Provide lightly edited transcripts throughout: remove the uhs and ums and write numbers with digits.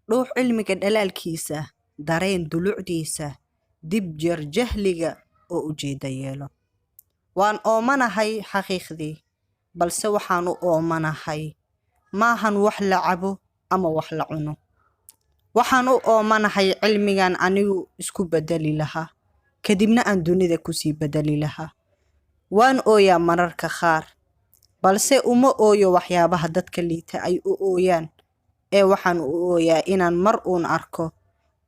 dhuux cilmiga dhalaalkiisa dareen dulucdiisa dib jeer jahliga oo ujeeda yeelo waan oomanahay xaqiiqdii balse waxaan u oomanahay maahan wax la cabo ama wax la cuno waxaan u oomanahay cilmigan anigu isku bedeli lahaa kadibna aan dunida kusii bedeli lahaa waan ooyaa mararka qaar balse uma ooyo waxyaabaha dadka liita ay u ooyaan ee waxaan u ooyaa inaan mar uun arko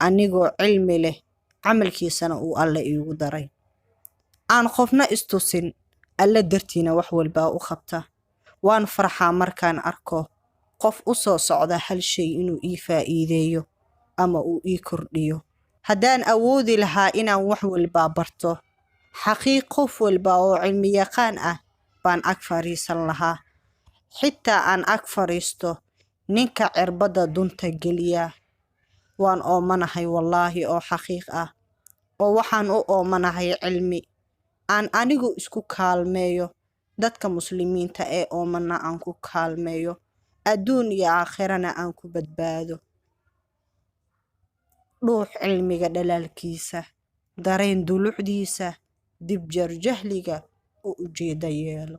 anigoo cilmi leh camalkiisana uu alle iigu daray aan qofna istusin alle dartiina wax walbaa u qabta waan farxaa markaan arko qof u soo socda hal shay inuu ii faa'iideeyo ama uu ii kordhiyo haddaan awoodi lahaa inaan wax walbaa barto xaqiiq qof walba oo cilmi yaqaan ah baan ag fariisan lahaa xitaa aan ag fariisto ninka cirbadda dunta geliya waan oomanahay wallaahi oo xaqiiq ah oo waxaan u oomanahay cilmi aan anigu isku kaalmeeyo dadka muslimiinta ee oomana aan ku kaalmeeyo adduun iyo aakhirana aan ku badbaado dhuux cilmiga dhalaalkiisa dareen dulucdiisa dib jeer jahliga oo ujeeda yeelo